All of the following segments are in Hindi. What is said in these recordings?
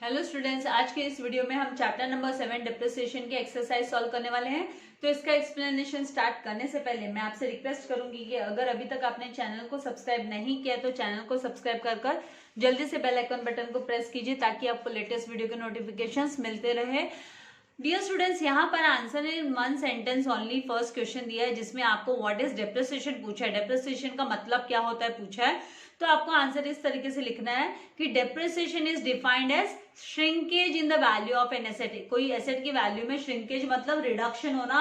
हेलो स्टूडेंट्स, आज के इस वीडियो में हम चैप्टर नंबर 7 डिप्रिसिएशन की एक्सरसाइज सॉल्व करने वाले हैं। तो इसका एक्सप्लेनेशन स्टार्ट करने से पहले मैं आपसे रिक्वेस्ट करूंगी कि अगर अभी तक आपने चैनल को सब्सक्राइब नहीं किया तो चैनल को सब्सक्राइब कर जल्दी से बेल आइकन बटन को प्रेस कीजिए ताकि आपको लेटेस्ट वीडियो के नोटिफिकेशंस मिलते रहे। डियर स्टूडेंट्स, यहाँ पर answer in one sentence only first question दिया है जिसमें आपको व्हाट इज डेप्रिसिएशन पूछा है, डेप्रिसिएशन का मतलब क्या होता है पूछा है। तो आपको आंसर इस तरीके से लिखना है कि depreciation is defined as shrinkage in the value of an asset. कोई एसेट की वैल्यू में श्रिंकेज मतलब रिडक्शन होना,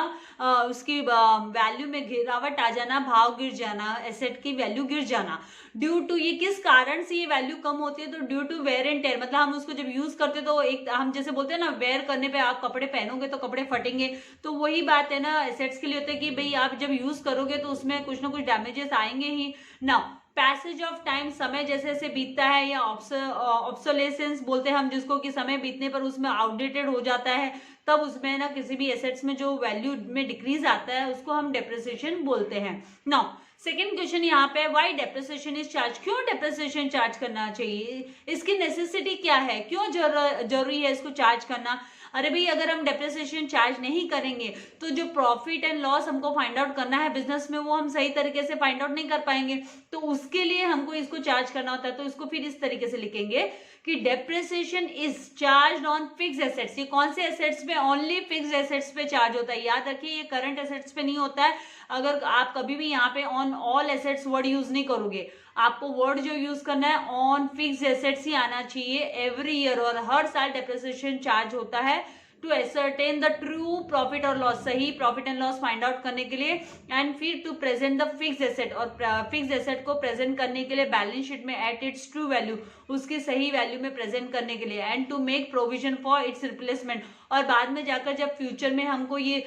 उसकी वैल्यू में गिरावट आ जाना, भाव गिर जाना, एसेट की वैल्यू गिर जाना। ड्यू टू, ये किस कारण से ये वैल्यू कम होती है? तो due to wear and tear, मतलब हम उसको जब यूज करते तो एक हम जैसे बोलते हैं ना, वेयर करने पे आप कपड़े पहनोगे तो कपड़े फटेंगे, तो वही बात है ना एसेट्स के लिए होता है कि भाई आप जब यूज करोगे तो उसमें कुछ ना कुछ डैमेजेस आएंगे ही ना। पैसेज ऑफ टाइम, समय जैसे जैसे बीतता है, या ऑब्सोलेसेंस बोलते हैं हम जिसको, कि समय बीतने पर उसमें आउटडेटेड हो जाता है, तब उसमें ना किसी भी एसेट्स में जो वैल्यू में डिक्रीज आता है उसको हम डेप्रिसिएशन बोलते हैं। नाउ सेकेंड क्वेश्चन यहाँ पे, व्हाई डेप्रिसिएशन इज चार्ज? क्यों डेप्रिसिएशन चार्ज करना चाहिए? इसकी नेसेसिटी क्या है? क्यों जरूरी है इसको चार्ज करना? अरे भाई, अगर हम डेप्रिसिएशन चार्ज नहीं करेंगे तो जो प्रॉफिट एंड लॉस हमको फाइंड आउट करना है बिजनेस में वो हम सही तरीके से फाइंड आउट नहीं कर पाएंगे, तो उसके लिए हमको इसको चार्ज करना होता है। तो इसको फिर इस तरीके से लिखेंगे कि depreciation is charge on fix assets. ये कौन से एसेट्स पे? ओनली फिक्स एसेट्स पे चार्ज होता है। याद रखिए, ये करंट एसेट्स पे नहीं होता है। अगर आप कभी भी यहाँ पे on all assets word use नहीं करोगे, आपको वर्ड जो यूज करना है ऑन फिक्स एसेट्स ही आना चाहिए एवरी ईयर। और हर साल डेप्रिसिएशन चार्ज होता है to ascertain the true profit और लॉस, सही profit and loss find out करने के लिए, एंड फिर to present the fix asset, और फिक्स एसेट को प्रेजेंट करने के लिए बैलेंस शीट में एट इट्स ट्रू वैल्यू, उसकी सही वैल्यू में प्रेजेंट करने के लिए, and to make provision for its replacement. और बाद में जाकर जब फ्यूचर में हमको ये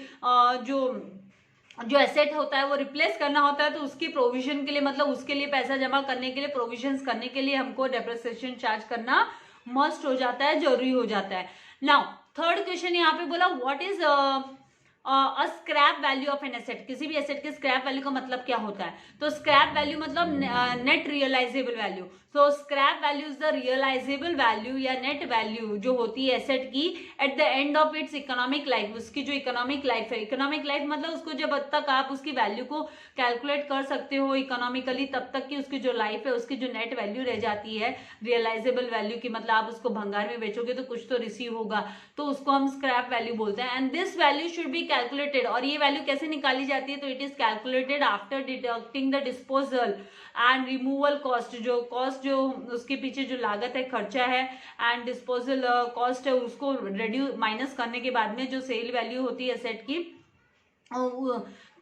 जो एसेट होता है वो रिप्लेस करना होता है तो उसकी प्रोविजन के लिए, मतलब उसके लिए पैसा जमा करने के लिए, प्रोविजंस करने के लिए हमको डेप्रिसिएशन चार्ज करना मस्ट हो जाता है, जरूरी हो जाता है। नाउ थर्ड क्वेश्चन यहाँ पे बोला, what is a scrap value of an asset? किसी भी एसेट के स्क्रैप वैल्यू का मतलब क्या होता है? तो स्क्रैप वैल्यू मतलब नेट रियलाइजेबल वैल्यू। तो scrap value is the realisable value या नेट वैल्यू जो होती है एसेट की at the end of its economic life. उसकी जो इकोनॉमिक लाइफ है, इकोनॉमिक लाइफ मतलब उसको जब तक आप उसकी वैल्यू को कैलकुलेट कर सकते हो इकोनॉमिकली, तब तक की उसकी जो लाइफ है उसकी जो नेट वैल्यू रह जाती है रियलाइजेबल वैल्यू की, मतलब आप उसको भंगार में बेचोगे तो कुछ तो रिसीव होगा, तो उसको हम स्क्रैप वैल्यू बोलते हैं। And this value should be calculated, और ये वैल्यू कैसे निकाली जाती है? तो it is calculated after deducting the disposal and removal cost, जो कॉस्ट जो उसके पीछे जो लागत है, खर्चा है, एंड डिस्पोजल कॉस्ट है, उसको रिड्यूस माइनस करने के बाद में जो सेल वैल्यू होती है एसेट की,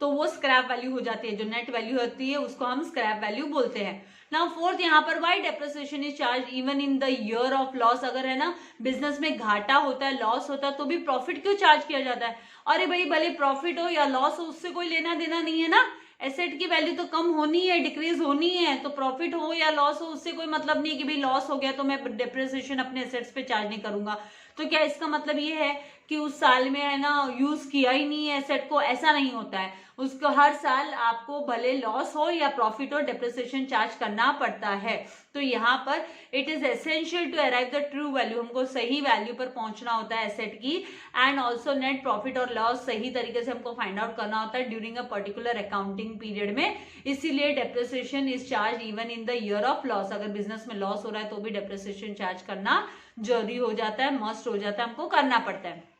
तो वो स्क्रैप वैल्यू हो जाती है। जो नेट वैल्यू होती है उसको हम स्क्रैप वैल्यू बोलते हैं। नाउ फोर्थ यहाँ पर, why depreciation is charge even in the year of loss? अगर है ना बिजनेस में घाटा होता है, लॉस होता है, तो भी प्रॉफिट क्यों चार्ज किया जाता है? अरे भाई, भले प्रॉफिट हो या लॉस हो उससे कोई लेना देना नहीं है ना। एसेट की वैल्यू तो कम होनी है, डिक्रीज होनी है, तो प्रॉफिट हो या लॉस हो उससे कोई मतलब नहीं है कि भाई लॉस हो गया तो मैं डेप्रिसिएशन अपने एसेट्स पे चार्ज नहीं करूंगा। तो क्या इसका मतलब ये है कि उस साल में है ना यूज किया ही नहीं है एसेट को? ऐसा नहीं होता है। उसको हर साल आपको भले लॉस हो या प्रॉफिट हो डेप्रिसिएशन चार्ज करना पड़ता है। तो यहाँ पर it is essential to arrive the true value, हमको सही वैल्यू पर पहुंचना होता है एसेट की, एंड ऑल्सो नेट प्रॉफिट और लॉस सही तरीके से हमको फाइंड आउट करना होता है during a particular accounting period में। इसीलिए depreciation is charge even in the year of loss. अगर बिजनेस में लॉस हो रहा है तो भी डेप्रिसिएशन चार्ज करना जरूरी हो जाता है, मस्ट हो जाता है, हमको करना पड़ता है।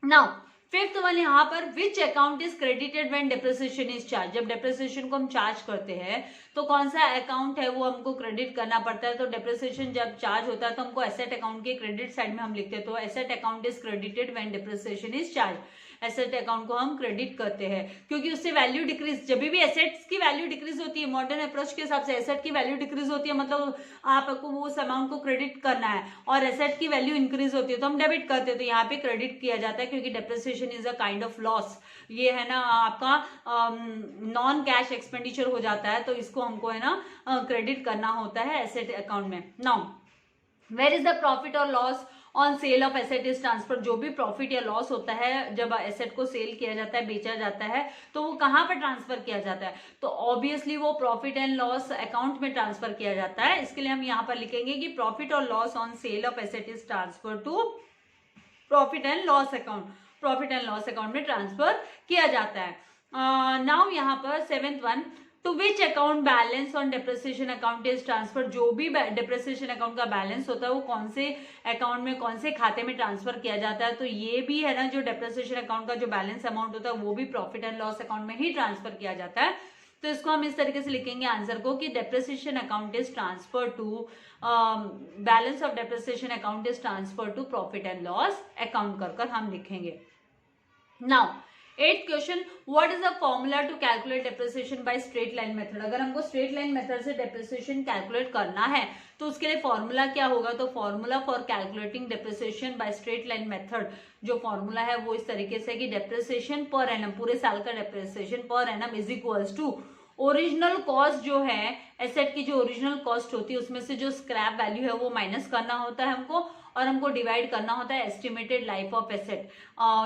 नाउ फिफ्थ वन यहाँ पर, विच account is credited when depreciation is charge? जब डेप्रिसिएशन को हम चार्ज करते हैं तो कौन सा अकाउंट है वो हमको क्रेडिट करना पड़ता है? तो डेप्रिसिएशन जब चार्ज होता है तो हमको एसेट अकाउंट के क्रेडिट साइड में हम लिखते हैं, तो asset account is credited when depreciation is charge. Asset account को हम क्रेडिट करते हैं क्योंकि उससे वैल्यू डिक्रीज, जब भी एसेट्स की वैल्यू डिक्रीज होती है, मॉडर्न अप्रोच के हिसाब से एसेट की वैल्यू डिक्रीज होती है, मतलब आपको वो उस अमाउंट को क्रेडिट करना है, और एसेट की वैल्यू इंक्रीज होती है तो हम डेबिट करते हैं, तो यहाँ पे क्रेडिट किया जाता है क्योंकि depreciation is a kind of loss. ये है ना आपका नॉन कैश एक्सपेंडिचर हो जाता है, तो इसको हमको है ना क्रेडिट करना होता है एसेट अकाउंट में। Now where is the profit और loss on sale of asset is transfer, जो भी प्रॉफिट या लॉस होता है जब एसेट को सेल किया जाता है, बेचा जाता है, तो वो कहां पर ट्रांसफर किया जाता है, तो ऑब्वियसली वो प्रॉफिट एंड लॉस अकाउंट में ट्रांसफर किया जाता है। इसके लिए हम यहाँ पर लिखेंगे कि प्रॉफिट और loss on sale of asset is transfer to profit and loss account, profit and loss account में ट्रांसफर किया जाता है। नाउ यहाँ पर 7th one, to which account balance on depreciation account is transfer, जो भी डेप्रिसिएशन अकाउंट का बैलेंस होता है वो कौन से अकाउंट में, कौन से खाते में ट्रांसफर किया जाता है, तो ये भी है ना, जो डेप्रिसिएशन अकाउंट का जो बैलेंस अमाउंट होता है वो भी प्रॉफिट एंड लॉस अकाउंट में ही ट्रांसफर किया जाता है। तो इसको हम इस तरीके से लिखेंगे आंसर को कि depreciation account is transfer to, balance of depreciation account is transfer to profit and loss account कर हम लिखेंगे। Now 8th question, what is the formula to calculate depreciation by straight line method, अगर हमको स्ट्रेट लाइन मेथड से डेप्रिसिएशन कैलकुलेट करना है तो उसके लिए फॉर्मूला क्या होगा, तो formula for calculating depreciation by straight line method, जो फॉर्मूला है वो इस तरीके से कि डेप्रिसिएशन पर एनम, पूरे साल का depreciation per annum is equals to original cost, जो है एसेट की जो ओरिजिनल कॉस्ट होती है उसमें से जो स्क्रैप वैल्यू है वो माइनस करना होता है हमको, और हमको डिवाइड करना होता है एस्टिमेटेड लाइफ ऑफ एसेट,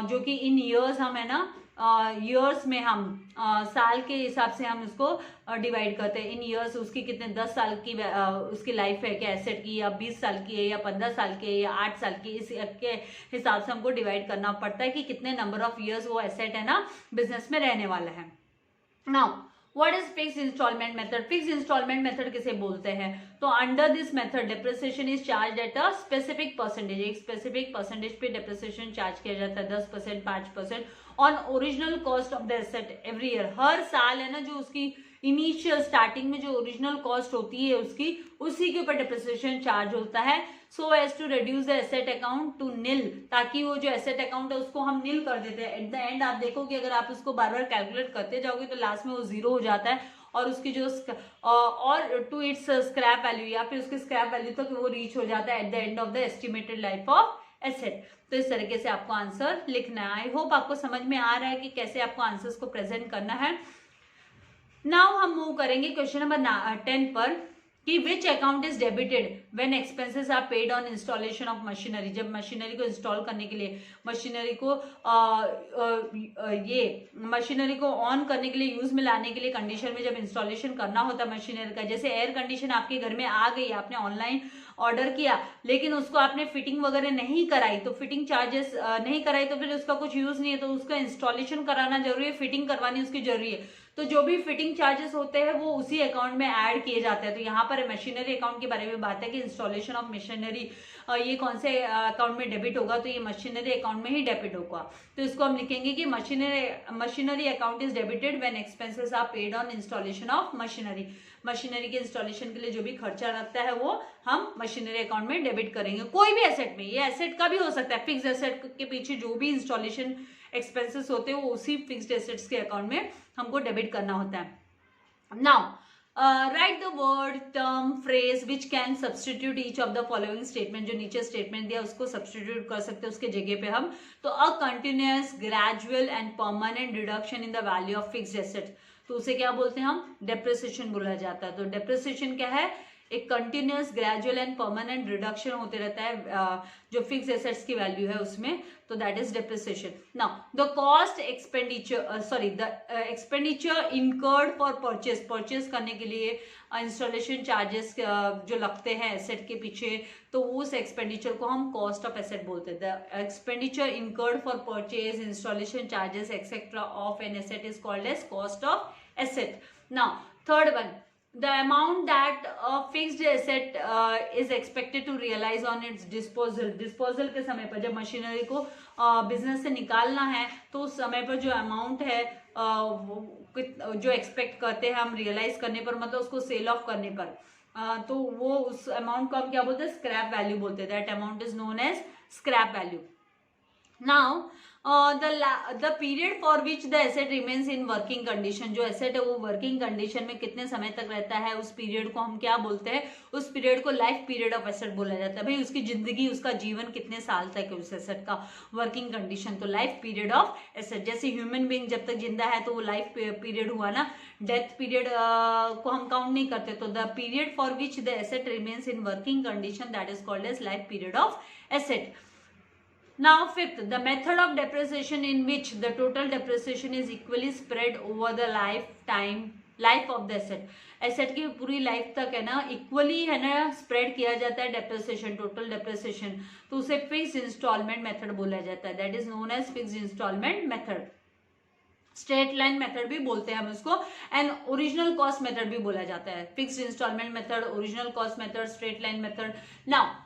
जो कि इन ईयर्स हम है ना, ईयर्स में हम साल के हिसाब से हम उसको डिवाइड करते हैं इन ईयर्स, उसकी कितने 10 साल की उसकी लाइफ है क्या एसेट की, या 20 साल की है, या 15 साल की है, या 8 साल की, इस के हिसाब से हमको डिवाइड करना पड़ता है कि कितने नंबर ऑफ ईयर्स वो एसेट है ना बिजनेस में रहने वाला है। Now what is fix installment method, fix installment method किसे बोलते हैं, तो under this method depreciation is charge at a specific percentage, एक स्पेसिफिक परसेंटेज पे डेप्रिसिएशन चार्ज किया जाता है, 10%, 5% on original cost of the asset every year, हर साल है ना, जो उसकी इनिशियल स्टार्टिंग में जो ओरिजिनल कॉस्ट होती है उसकी, उसी के ऊपर डेप्रिसिएशन चार्ज होता है, so as to reduce the asset account to nil, ताकि वो जो एसेट अकाउंट है उसको हम निल कर देते हैं। एट द एंड आप देखो कि अगर आप उसको बार बार कैलकुलेट करते जाओगे तो लास्ट में वो जीरो हो जाता है, और उसकी जो और टू इट्स स्क्रैप वैल्यू, या फिर उसकी स्क्रैप वैल्यू तक वो रीच हो जाता है eight the end of the estimated life of asset. तो इस तरीके से आपको आंसर लिखना है। आई होप आपको समझ में आ रहा है कि कैसे आपको आंसर्स को प्रेजेंट करना है। नाउ हम मूव करेंगे क्वेश्चन नंबर 10 पर कि which account is debited when expenses are paid on installation of machinery, जब मशीनरी को इंस्टॉल करने के लिए, मशीनरी को ये मशीनरी को ऑन करने के लिए, यूज में लाने के लिए कंडीशन में जब इंस्टॉलेशन करना होता है मशीनरी का, जैसे एयर कंडीशन आपके घर में आ गई, आपने ऑनलाइन ऑर्डर किया लेकिन उसको आपने फिटिंग वगैरह नहीं कराई, तो फिटिंग चार्जेस नहीं कराई तो फिर उसका कुछ यूज नहीं है, तो उसका इंस्टॉलेशन कराना जरूरी है, फिटिंग करवानी उसकी जरूरी है, तो जो भी फिटिंग चार्जेस होते हैं वो उसी अकाउंट में ऐड किए जाते हैं। तो यहाँ पर मशीनरी अकाउंट के बारे में बात है कि इंस्टॉलेशन ऑफ मशीनरी ये कौन से अकाउंट में डेबिट होगा, तो ये मशीनरी अकाउंट में ही डेबिट होगा। तो इसको हम लिखेंगे कि machinery account is debited when expenses are paid on installation of machinery, machinery के इंस्टॉलेशन के लिए जो भी खर्चा लगता है वो हम मशीनरी अकाउंट में डेबिट करेंगे। कोई भी एसेट में, ये एसेट का भी हो सकता है, फिक्स एसेट के पीछे जो भी इंस्टॉलेशन एक्सपेंसेस होते हैं वो उसी फिक्स्ड एसेट्स के अकाउंट में हमको डेबिट करना होता है। Now right the word, term, phrase which can substitute each of the following statement, जो नीचे स्टेटमेंट दिया उसको सब्सटीट्यूट कर सकते हैं उसके जगह पे हम, तो a continuous, gradual and permanent reduction in the value of fixed asset, तो उसे क्या बोलते हैं हम, डेप्रिसिएशन बोला जाता है। तो डेप्रिसिएशन क्या है, एक continuous, gradual and permanent reduction होते रहता है जो फिक्स एसेट्स की वैल्यू है उसमें, तो that is depreciation. Now the cost expenditure the expenditure incurred for purchase करने के लिए इंस्टॉलेशन चार्जेस जो लगते हैं एसेट के पीछे, तो उस एक्सपेंडिचर को हम कॉस्ट ऑफ एसेट बोलते हैं। The expenditure incurred for purchase, installation charges etcetera of an asset is called as cost of asset. Now third one, the amount that a fixed asset is expected to realize on its disposal के समय पर, जब मशीनरी को बिजनेस से निकालना है तो उस समय पर जो अमाउंट है जो एक्सपेक्ट करते हैं हम रियलाइज करने पर, मतलब उसको सेल ऑफ करने पर, तो वो उस अमाउंट को हम क्या बोलते हैं, स्क्रैप वैल्यू बोलते हैं। That amount is known as scrap value. Now the period for which the asset remains in working condition, जो एसेट है वो वर्किंग कंडीशन में कितने समय तक रहता है, उस पीरियड को हम क्या बोलते हैं, उस पीरियड को लाइफ पीरियड ऑफ एसेट बोला जाता है। भाई उसकी जिंदगी, उसका जीवन कितने साल तक है उस एसेट का, वर्किंग कंडीशन, तो लाइफ पीरियड ऑफ एसेट। जैसे ह्यूमन बीइंग जब तक जिंदा है तो वो लाइफ पीरियड हुआ ना, डेथ पीरियड को हम काउंट नहीं करते। तो the period for which the asset remains in working condition that is called as life period of asset. Now fifth, the method of depreciation in which the total depreciation is equally spread over the life of the asset. Asset की पूरी लाइफ तक है ना इक्वली है ना स्प्रेड किया जाता है डेप्रिसिएशन, टोटल डेप्रिसिएशन, तो उसे फिक्स इंस्टॉलमेंट मेथड बोला जाता है, that is known as fix installment method. Straight line method भी बोलते हैं हम उसको, एंड ओरिजिनल कॉस्ट मेथड भी बोला जाता है। Fixed installment method, original cost method, straight line method. Now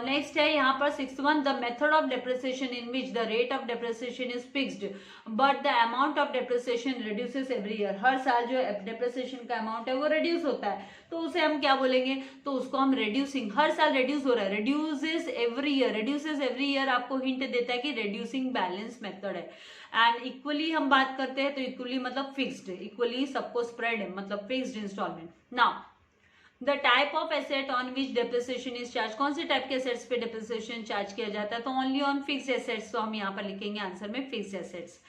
next है यहाँ पर sixth one, the method of depreciation in which the rate of depreciation is fixed but the amount of depreciation reduces every year. हर साल जो डेप्रिसिएशन का अमाउंट है वो रिड्यूस होता है, तो उसे हम क्या बोलेंगे, तो उसको हम रिड्यूसिंग, हर साल रिड्यूस हो रहा है, reduces every year, reduces every year आपको हिंट देता है कि रिड्यूसिंग बैलेंस मेथड है। एंड इक्वली हम बात करते हैं तो इक्वली मतलब फिक्स्ड, इक्वली सबको स्प्रेड है मतलब fixed installment. Now the type of asset on which depreciation is charge, कौन से टाइप के एसेट्स पे डेप्रिसिएशन चार्ज किया जाता है, तो ओनली ऑन फिक्स्ड एसेट्स, तो हम यहाँ पर लिखेंगे आंसर में fixed assets.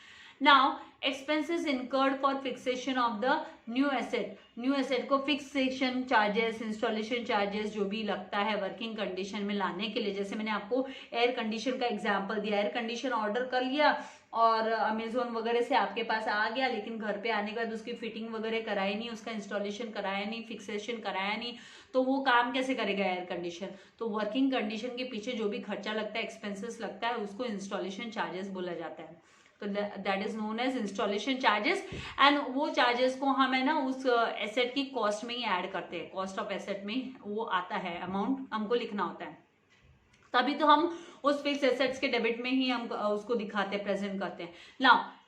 Now expenses incurred for fixation of the new asset, new asset को फिक्सेशन चार्जेस, इंस्टॉलेशन चार्जेस जो भी लगता है वर्किंग कंडीशन में लाने के लिए, जैसे मैंने आपको एयर कंडीशन का एग्जांपल दिया, एयर कंडीशन ऑर्डर कर लिया और अमेजोन वगैरह से आपके पास आ गया, लेकिन घर पे आने के बाद उसकी फिटिंग वगैरह कराई नहीं, उसका इंस्टॉलेशन कराया नहीं, फिक्सेशन कराया नहीं, तो वो काम कैसे करेगा एयर कंडीशन। तो वर्किंग कंडीशन के पीछे जो भी खर्चा लगता है, एक्सपेंसेस लगता है, उसको इंस्टॉलेशन चार्जेस बोला जाता है, तो that is known as installation charges. And वो चार्जेस को हम है ना उस एसेट की कॉस्ट में ही ऐड करते हैं, कॉस्ट ऑफ एसेट में वो आता है, अमाउंट हमको लिखना होता है, तभी तो हम उस फिक्स एसेट्स के डेबिट में ही हम उसको दिखाते हैं, प्रेजेंट करते हैं। Now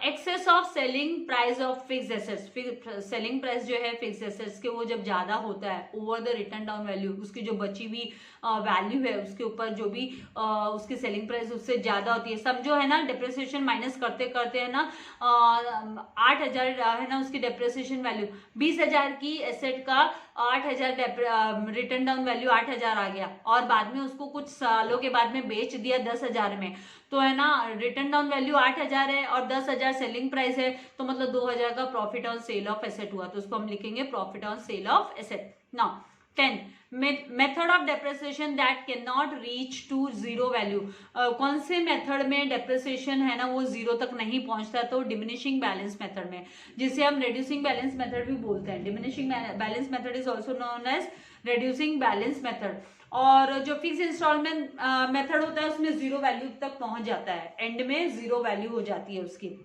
excess of selling price of fix assets, selling price जो है फिक्स एसेट्स के वो जब ज्यादा होता है over the return down value, उसकी जो बची हुई वैल्यू है उसके ऊपर जो भी उसकी सेलिंग प्राइस उससे ज्यादा होती है, समझो है ना डेप्रिसिएशन माइनस करते करते है ना 8,000 है ना उसकी डेप्रिसिएशन वैल्यू, 20,000 की एसेट का 8,000 रिटर्न डाउन वैल्यू 8,000 आ गया और बाद में उसको कुछ सालों के बाद में बेच दिया 10,000 में, तो है ना रिटर्न डाउन वैल्यू 8,000 है और 10,000 सेलिंग प्राइस है, तो मतलब 2,000 का profit on sale of asset हुआ, तो उसको हम लिखेंगे profit on sale of asset. Now 10 method of depreciation that can not reach to zero value, कौन से मेथड में डेप्रिसिएशन है ना वो जीरो तक नहीं पहुंचता, तो डिमिनिशिंग बैलेंस मेथड में, जिसे हम रिड्यूसिंग बैलेंस मेथड भी बोलते हैं। Diminishing balance method is also known as reducing balance method. और जो फिक्स इंस्टॉलमेंट मेथड होता है उसमें जीरो वैल्यू तक पहुंच जाता है, एंड में जीरो वैल्यू हो जाती है उसकी।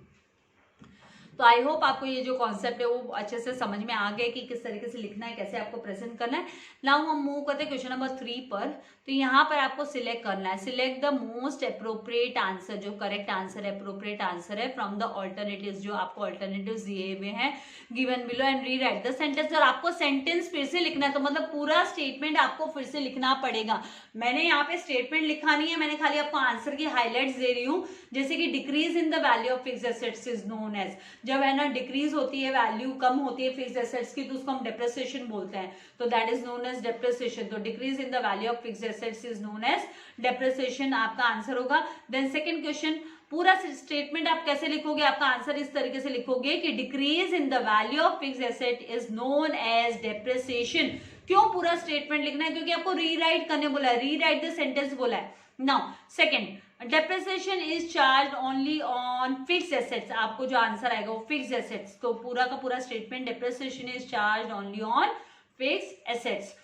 तो आई होप आपको ये जो कॉन्सेप्ट है वो अच्छे से समझ में आ गया कि किस तरीके से लिखना है, कैसे आपको प्रेजेंट करना है। नाउ हम मूव करते हैं क्वेश्चन नंबर 3 पर। तो यहाँ पर आपको सिलेक्ट करना है, select the most appropriate answer, जो करेक्ट आंसर है, अप्रोप्रिएट आंसर है फ्रॉम द ऑल्टरनेटिव्स, जो आपको ऑल्टरनेटिव्स दिए हुए हैं given below, and rewrite the sentence. और आपको सेंटेंस फिर से लिखना है, तो मतलब पूरा स्टेटमेंट आपको फिर से लिखना पड़ेगा। मैंने यहाँ पे स्टेटमेंट लिखा नहीं है, मैंने खाली आपको आंसर की हाईलाइट्स दे रही हूँ, जैसे कि decrease in the value of fixed assets is known as, जब है ना डिक्रीज होती है वैल्यू, कम होती है फिक्स्ड एसेट्स की, तो उसको हम डेप्रिसिएशन बोलते हैं, तो that is known as depreciation. तो decrease in the value of fixed assets is known as depreciation, आपका आंसर होगा। देन सेकंड क्वेश्चन, पूरा स्टेटमेंट आप कैसे लिखोगे, आपका आंसर इस तरीके से लिखोगे कि decrease in the value of fixed asset is known as depreciation. क्यों पूरा स्टेटमेंट लिखना है, क्योंकि आपको रीराइट करने बोला है, रीराइट द सेंटेंस बोला है। Now second, depreciation is charge only on fix assets, आपको जो आंसर आएगा वो फिक्स एसेट्स, तो पूरा का पूरा statement depreciation is charge only on fix assets,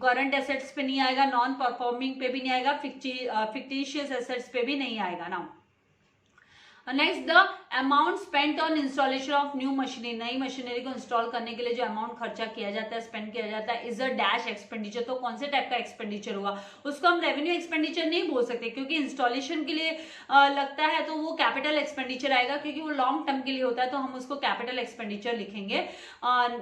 current assets पे नहीं आएगा, नॉन परफॉर्मिंग पे भी नहीं आएगा, फिक्टिशियस एसेट्स पे भी नहीं आएगा। Now next, the amount spent on installation of new machinery, नई मशीनरी को इंस्टॉल करने के लिए जो अमाउंट खर्चा किया जाता है, स्पेंड किया जाता है, इज अ डैश एक्सपेंडिचर। तो कौन से टाइप का एक्सपेंडिचर होगा, उसको हम रेवेन्यू एक्सपेंडिचर नहीं बोल सकते, क्योंकि इंस्टॉलेशन के लिए लगता है तो वो कैपिटल एक्सपेंडिचर आएगा, क्योंकि वो लॉन्ग टर्म के लिए होता है, तो हम उसको कैपिटल एक्सपेंडिचर लिखेंगे।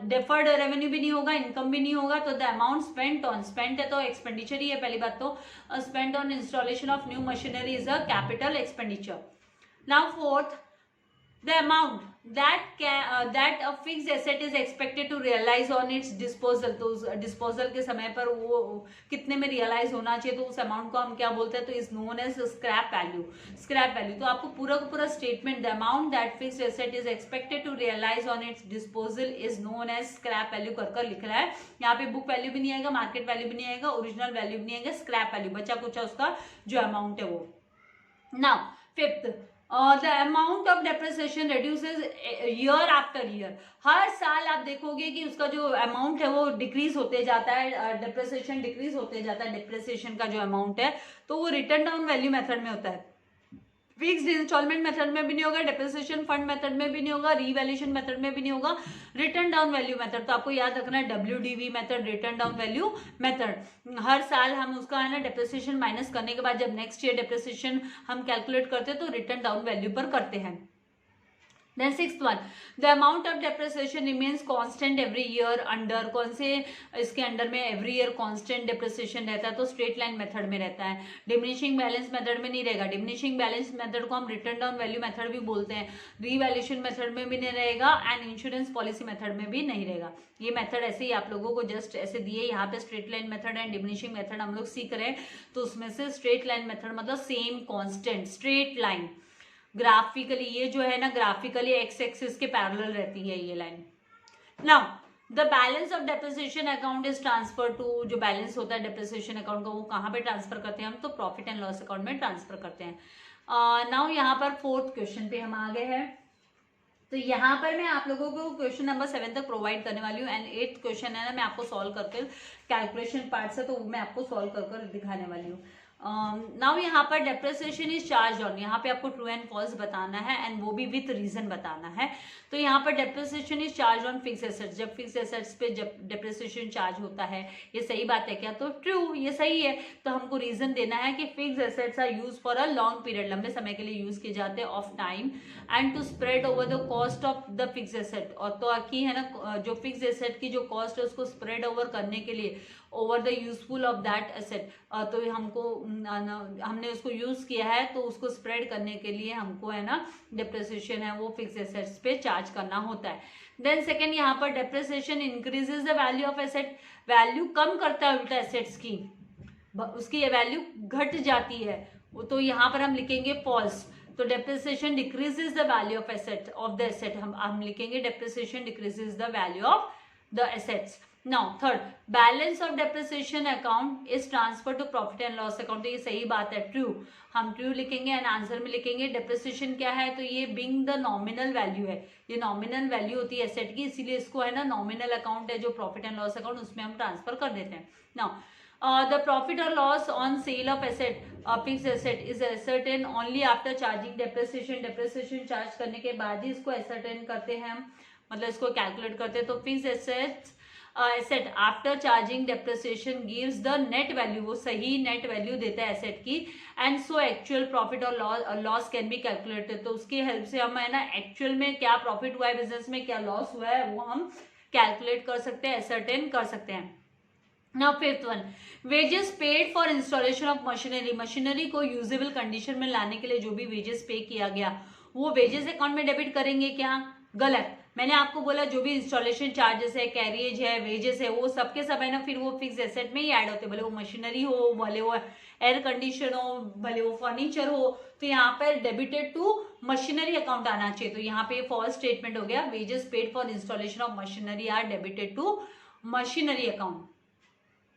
डिफर्ड रेवेन्यू भी नहीं होगा, इनकम भी नहीं होगा। तो the amount spent on, spent है तो एक्सपेंडिचर ही है पहली बात, तो spent on installation of new machinery is a capital expenditure. Now fourth, the amount that a fixed asset is expected to realize on its disposal, तो उस डिस्पोजल के समय पर वो कितने में रियलाइज होना चाहिए, तो उस अमाउंट को हम क्या बोलते हैं, तो is known as scrap value. Scrap value, तो आपको पूरा का पूरा स्टेटमेंट, the amount that fixed asset is expected to realise on its disposal is known as scrap value कर लिख रहा है। यहाँ पे बुक वैल्यू भी नहीं आएगा, मार्केट वैल्यू भी नहीं आएगा, ओरिजिनल वैल्यू भी नहीं आएगा, स्क्रैप वैल्यू बचा कुचा उसका जो अमाउंट है वो। Now fifth, the amount of depreciation reduces year after year। हर साल आप देखोगे कि उसका जो अमाउंट है वो डिक्रीज होते जाता है, डेप्रिसिएशन डिक्रीज होते जाता है। डेप्रिसिएशन का जो अमाउंट है तो वो रिटर्न डाउन वैल्यू मेथड में होता है, फिक्स्ड इंस्टॉलमेंट मेथड में भी नहीं होगा, डेप्रिसिएशन फंड मेथड में भी नहीं होगा, रीवैल्यूएशन मेथड में भी नहीं होगा, रिटर्न डाउन वैल्यू मेथड। तो आपको याद रखना है WDV method, written down value method. हर साल हम उसका है ना डेप्रिसिएशन माइनस करने के बाद जब नेक्स्ट ईयर डेप्रिसिएशन हम कैलकुलेट करते हैं तो रिटर्न डाउन वैल्यू पर करते हैं। Then sixth one, the amount of depreciation remains constant every year under, कौन से इसके अंडर में every year constant depreciation रहता है, तो स्ट्रेट लाइन मेथड में रहता है। डिमिनिशिंग बैलेंस मेथड में नहीं रहेगा, डिमिनिशिंग बैलेंस मेथड को हम रिटर्न डाउन वैल्यू मेथड भी बोलते हैं, रीवैल्यूएशन मेथड में भी नहीं रहेगा, एंड इंश्योरेंस पॉलिसी मेथड में भी नहीं रहेगा। ये मेथड ऐसे ही आप लोगों को जस्ट ऐसे दिए, यहाँ पे straight line method and diminishing method हम लोग सीख रहे हैं, तो उसमें से स्ट्रेट लाइन मेथड मतलब same constant straight line, graphically ये जो है ना ग्राफिकली एक्स एक्सिस के पैरेलल रहती है ये line. Now the balance of depreciation account is transfer to, जो बैलेंस होता है डेप्रिसिएशन अकाउंट का वो कहाँ पे ट्रांसफर करते हैं हम, तो प्रॉफिट एंड लॉस अकाउंट में ट्रांसफर करते हैं। नाउ यहाँ पर फोर्थ क्वेश्चन पे हम आ गए हैं, तो यहाँ पर मैं आप लोगों को क्वेश्चन नंबर 7 तक प्रोवाइड करने वाली हूँ, एंड 8th क्वेश्चन है ना मैं आपको सॉल्व करके कैलकुलेशन पार्ट से, तो मैं आपको सॉल्व कर दिखाने वाली हूँ। नाउ यहाँ पर डेप्रिसिएशन इज चार्ज ऑन, यहाँ पे आपको ट्रू एंड फॉल्स बताना है, एंड वो भी विथ रीजन बताना है। तो यहाँ पर depreciation is charge on fix assets, जब फिक्स एसेट्स पे जब डेप्रिसिएशन चार्ज होता है, ये सही बात है क्या, तो ट्रू, ये सही है। तो हमको रीजन देना है कि fix assets are use for a long period, लंबे समय के लिए यूज किए जाते हैं, of time, and to spread over the cost of the fix asset, और तो की है ना जो फिक्स एसेट की जो कॉस्ट है उसको स्प्रेड ओवर करने के लिए over the useful of that asset, तो हमको हमने उसको यूज किया है तो उसको स्प्रेड करने के लिए हमको है ना डेप्रिसिएशन है वो फिक्स एसेट्स पे चार्ज करना होता है। देन सेकेंड, यहाँ पर depreciation increases the value of asset, value कम करता है उल्टा एसेट्स की, उसकी वैल्यू घट जाती है, तो यहाँ पर हम लिखेंगे फॉल्स। तो depreciation decreases the value of asset of the asset, हम लिखेंगे depreciation decreases the value of the assets. Now third, balance of depreciation account is transfer to profit and loss account, तो ये सही बात है, ट्रू, हम ट्रू लिखेंगे एंड आंसर में लिखेंगे डेप्रिसिएशन क्या है, तो ये बिंग द नॉमिनल वैल्यू है, ये नॉमिनल वैल्यू होती है एसेट की, इसीलिए इसको है ना नॉमिनल अकाउंट है जो प्रॉफिट एंड लॉस अकाउंट उसमें हम ट्रांसफर कर देते हैं। नाउ द प्रॉफिट और loss on sale of asset, fix asset is ascertain only after charging depreciation, depreciation charge करने के बाद ही इसको एसर्टेन करते हैं हम, मतलब इसको कैलकुलेट करते हैं। तो fix assets asset after charging depreciation gives the net value, वो सही नेट वैल्यू देता है एसेट की, एंड सो एक्चुअल प्रॉफिट और लॉस कैन बी कैलकुलेटेड, तो उसकी हेल्प से हम है ना एक्चुअल में क्या प्रॉफिट हुआ है बिजनेस में, क्या लॉस हुआ है, वो हम कैलकुलेट कर सकते हैं, एसर्टेन कर सकते हैं। Now fifth one, wages paid for installation of machinery, machinery को यूजेबल कंडीशन में लाने के लिए जो भी वेजेस पे किया गया वो वेजेस अकाउंट में डेबिट करेंगे क्या, गलत। मैंने आपको बोला जो भी इंस्टॉलेशन चार्जेस है, कैरियज है, वेजेस है, वो सबके सब है ना फिर वो फिक्स एसेट में ही ऐड होते हैं, भले वो मशीनरी हो, भले वो एयर कंडीशन हो, भले वो फर्नीचर हो, तो यहाँ पर डेबिटेड टू मशीनरी अकाउंट आना चाहिए। तो यहाँ पे फॉल्स स्टेटमेंट हो गया, wages paid for installation of machinery are debited to machinery account.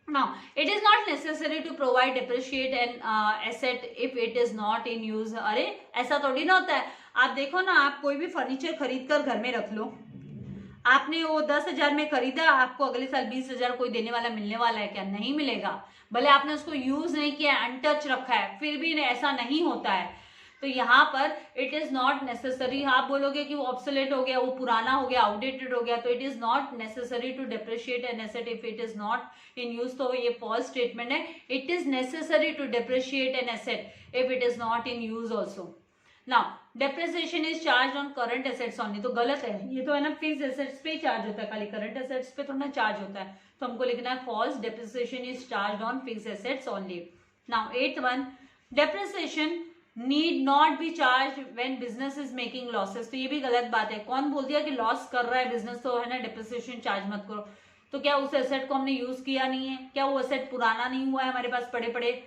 Now, it is not necessary to provide depreciate an asset if it is not in use। अरे ऐसा थोड़ी ना होता है, आप देखो ना, आप कोई भी फर्नीचर खरीद कर घर में रख लो, आपने वो 10,000 में खरीदा, आपको अगले साल 20,000 कोई देने वाला मिलने वाला है क्या, नहीं मिलेगा। भले आपने उसको यूज नहीं किया, अनटच रखा है, फिर भी ऐसा नहीं होता है। तो यहाँ पर इट इज नॉट नेसेसरी, आप बोलोगे कि वो ऑब्सोलेट हो गया, वो पुराना हो गया, आउटडेटेड हो गया, तो it is not necessary to depreciate an asset if it is not in use, तो ये फॉल्स स्टेटमेंट है। It is necessary to depreciate an asset if it is not in use also. Now depreciation is charge on current assets only, तो गलत है, ये तो है ना फिक्स एसेट्स पे चार्ज होता है, खाली करंट एसेट्स पे थोड़ा चार्ज होता है, तो हमको लिखना है false, depreciation is charge on fix assets only. Now 8th one, depreciation need not be charge when business is making losses, तो ये भी गलत बात है। कौन बोल दिया कि लॉस कर रहा है बिजनेस तो है ना डेप्रिसिएशन चार्ज मत करो, तो क्या उस एसेट को हमने यूज किया नहीं है, क्या वो एसेट पुराना नहीं हुआ है हमारे पास पड़े पड़े,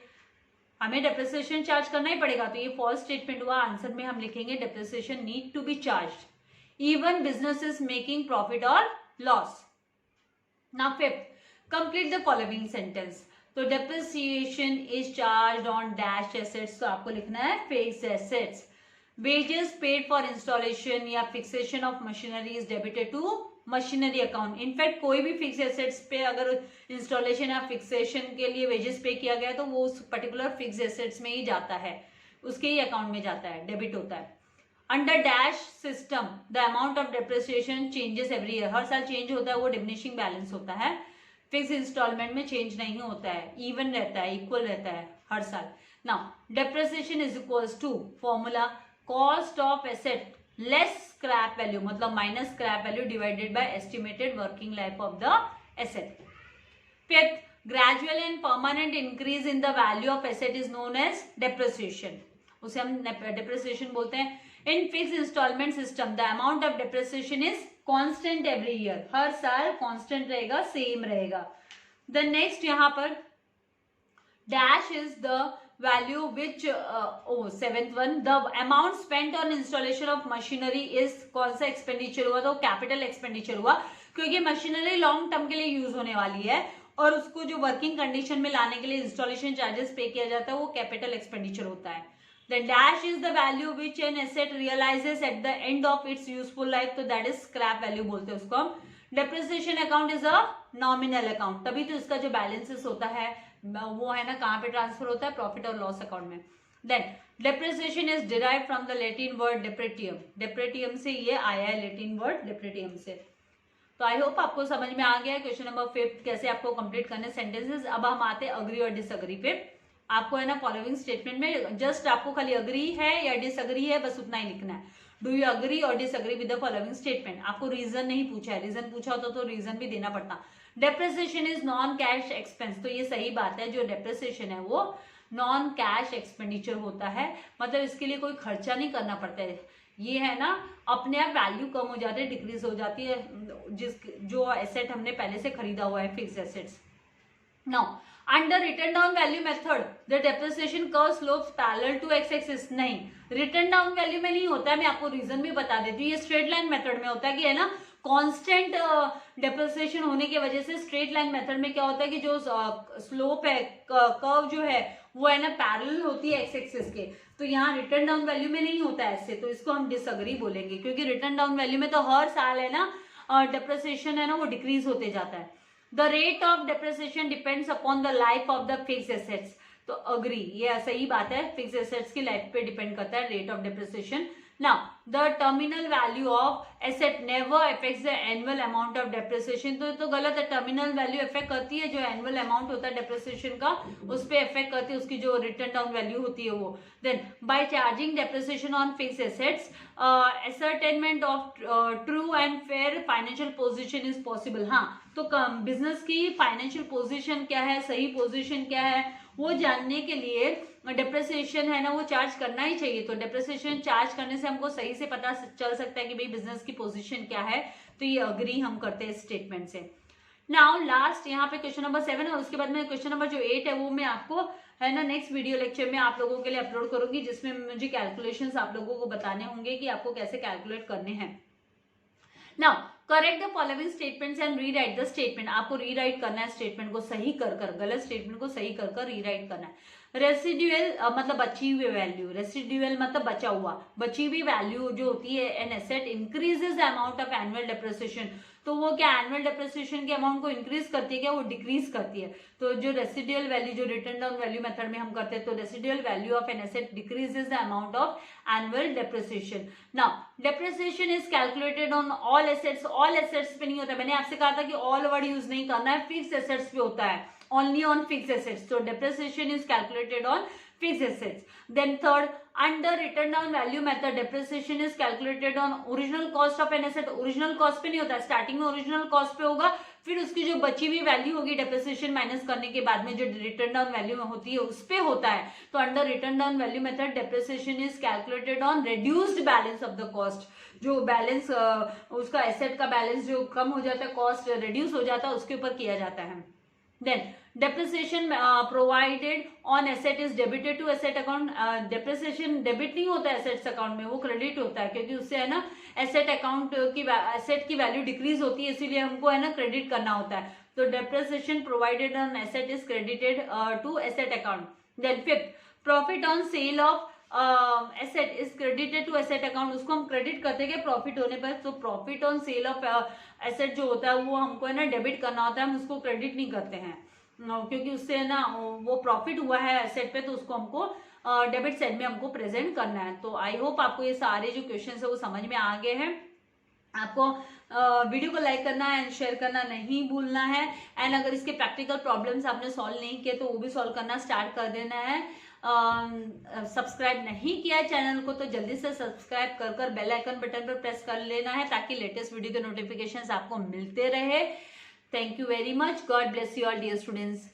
हमें डेप्रिसिएशन चार्ज करना ही पड़ेगा, तो ये फॉल्स स्टेटमेंट हुआ। आंसर में हम लिखेंगे depreciation need to be charge even business is making profit और loss. Now 5th, complete the following sentence, तो depreciation is charge on dash assets, तो आपको लिखना है fix assets. Wages paid for installation या fixation of machinery is debited to machinery account. In fact कोई भी फिक्स एसेट्स पे अगर इंस्टॉलेशन या फिक्सेशन के लिए वेजेस पे किया गया तो वो उस पर्टिकुलर फिक्स एसेट्स में ही जाता है, उसके ही अकाउंट में जाता है, डेबिट होता है। Under dash system the amount of depreciation changes every year, हर साल चेंज होता है, वो डिमिनिशिंग बैलेंस होता है। फिक्स इंस्टॉलमेंट में चेंज नहीं होता है, इवन रहता है, इक्वल रहता है हर साल। Now depreciation is equals to formula cost of asset less scrap value, मतलब minus scrap value divided by estimated working life of the asset. 5th, gradual and permanent increase in the value of asset is known as depreciation, उसे हम डेप्रिसिएशन बोलते हैं। In fix installment system the amount of depreciation is constant every year, हर साल कांस्टेंट रहेगा, सेम रहेगा। द नेक्स्ट यहाँ पर dash is the value which 7th one, the amount spent on installation of machinery is, कौन सा एक्सपेंडिचर हुआ, तो कैपिटल एक्सपेंडिचर हुआ, क्योंकि मशीनरी लॉन्ग टर्म के लिए यूज होने वाली है और उसको जो वर्किंग कंडीशन में लाने के लिए इंस्टॉलेशन चार्जेस पे किया जाता है वो कैपिटल एक्सपेंडिचर होता है। Then dash is the value which an asset realizes at the end of its useful life, तो that is scrap value बोलते हैं उसको हम। Depreciation account is a nominal account, तभी तो इसका जो balances होता है वो है ना कहाँ पे ट्रांसफर होता है, प्रॉफिट और लॉस अकाउंट में। Then depreciation is derived from the Latin word depretium, depretium से ये आया है, Latin word depretium से। तो आई होप आपको समझ में आ गया क्वेश्चन नंबर 5 कैसे आपको कंप्लीट करने सेंटेंसेस। अब हम आते हैं अग्री और डिसअग्री पे। आपको है ना फॉलोइंग स्टेटमेंट में जस्ट आपको खाली अग्री है या डिसअग्री है बस उतना ही लिखना है। डू यू अग्री और disagree with the following statement. आपको रीजन नहीं पूछा है, रीजन पूछा होता तो रीजन भी देना पड़ता। Depreciation is non cash expense, तो ये सही बात है, जो डेप्रिसिएशन है वो नॉन कैश एक्सपेंडिचर होता है, मतलब इसके लिए कोई खर्चा नहीं करना पड़ता है, ये है ना अपने आप वैल्यू कम हो जाती है, डिक्रीज हो जाती है, जो एसेट हमने पहले से खरीदा हुआ है fix assets. Now under written down value method the depreciation curve slopes parallel to x axis, नहीं रिटर्न डाउन वैल्यू में नहीं होता है, मैं आपको रीजन भी बता देती हूँ, ये स्ट्रेट लाइन मेथड में होता है कि है ना कांस्टेंट डेप्रिसिएशन होने की वजह से स्ट्रेट लाइन मेथड में क्या होता है कि जो स्लोप है कर्व जो है वो है ना पैरेलल होती है एक्स एक्सिस के, तो यहाँ रिटर्न डाउन वैल्यू में नहीं होता है ऐसे, तो इसको हम डिसअग्री बोलेंगे, क्योंकि रिटर्न डाउन वैल्यू में तो हर साल है ना डेप्रिसिएशन है ना वो डिक्रीज होते जाता है। The rate of depreciation depends upon the life of the fix assets, तो अग्री ये सही बात है, फिक्स एसेट्स की लाइफ पे डिपेंड करता है rate of depreciation. Now the terminal value of asset never affects the annual amount of depreciation, तो गलत है, टर्मिनल वैल्यू अफेक्ट करती है, जो एनुअल अमाउंट होता है डेप्रिसिएशन का उस पर अफेक्ट करती है, उसकी जो रिटर्न डाउन वैल्यू होती है वो। Then by charging depreciation on fix assets ascertainment of true and fair financial position is possible. हाँ, तो बिजनेस की फाइनेंशियल पोजीशन क्या है, सही पोजीशन क्या है वो जानने के लिए डेप्रिसिएशन है ना वो चार्ज करना ही चाहिए, तो डेप्रिसिएशन चार्ज करने से हमको सही से पता चल सकता है कि भाई बिजनेस की पोजीशन क्या है, तो ये अग्री हम करते हैं स्टेटमेंट से। नाउ लास्ट यहाँ पे क्वेश्चन नंबर 7 और उसके बाद में क्वेश्चन नंबर जो 8 है वो मैं आपको है ना नेक्स्ट वीडियो लेक्चर में आप लोगों के लिए अपलोड करूंगी, जिसमें मुझे कैलकुलेशंस आप लोगों को बताने होंगे कि आपको कैसे कैलकुलेट करने हैं। Now correct the following statements and rewrite the statement, आपको रीराइट करना है स्टेटमेंट को सही कर कर, गलत स्टेटमेंट को सही कर कर रीराइट करना है। रेसिडुअल मतलब बची हुई वैल्यू, रेसिडुअल मतलब बचा हुआ, बची हुई वैल्यू जो होती है an asset increases the amount of annual depreciation, तो वो क्या एनुअल डेप्रिसिएशन के अमाउंट को इंक्रीज करती है क्या, वो डिक्रीज करती है। तो जो रेसिडुअल वैल्यू, जो रिटर्न डाउन वैल्यू मेथड में हम करते हैं, तो residual value of an asset decreases the amount of annual depreciation. Now depreciation is calculated on all assets, all assets पे नहीं होता, मैंने आपसे कहा था कि ऑल वर्ड यूज नहीं करना है, फिक्स एसेट्स पे होता है, only on fixed assets. So depreciation is calculated on fixed assets. Then third, under written down value method, depreciation is calculated on original cost of an asset. Original cost पे नहीं होता, स्टार्टिंग में original cost पे होगा, फिर उसकी जो बची हुई वैल्यू होगी डेप्रिसिएशन माइनस करने के बाद में जो रिटर्न डाउन वैल्यू में होती है उस पे होता है। तो under written down value method depreciation is calculated on reduced balance of the cost. जो बैलेंस उसका एसेट का बैलेंस जो कम हो जाता है, कॉस्ट रिड्यूस हो जाता है, उसके ऊपर किया जाता है। Then depreciation provided on asset is debited to asset account. Depreciation debit नहीं होता है assets account में, वो credit होता है, क्योंकि उससे है ना asset account की asset की value decrease होती है, इसीलिए हमको है ना credit करना होता है। तो depreciation provided on asset is credited to asset account. Then fifth, profit on sale of asset is credited to asset account, उसको हम क्रेडिट करते हैं प्रॉफिट होने पर। तो profit on sale of asset जो होता है वो हमको है ना डेबिट करना होता है, हम उसको क्रेडिट नहीं करते हैं, क्योंकि उससे है ना वो प्रॉफिट हुआ है एसेट पे, तो उसको हमको डेबिट साइड में हमको प्रेजेंट करना है। तो आई होप आपको ये सारे जो क्वेश्चन है वो समझ में आ गए हैं। आपको वीडियो को लाइक करना है एंड शेयर करना नहीं भूलना है, एंड अगर इसके प्रैक्टिकल प्रॉब्लम्स आपने सॉल्व नहीं किए तो वो भी सॉल्व करना स्टार्ट कर देना है। सब्सक्राइब नहीं किया है चैनल को तो जल्दी से सब्सक्राइब कर बेल आइकन बटन पर प्रेस कर लेना है, ताकि लेटेस्ट वीडियो के नोटिफिकेशंस आपको मिलते रहे। Thank you very much, God bless you all dear students.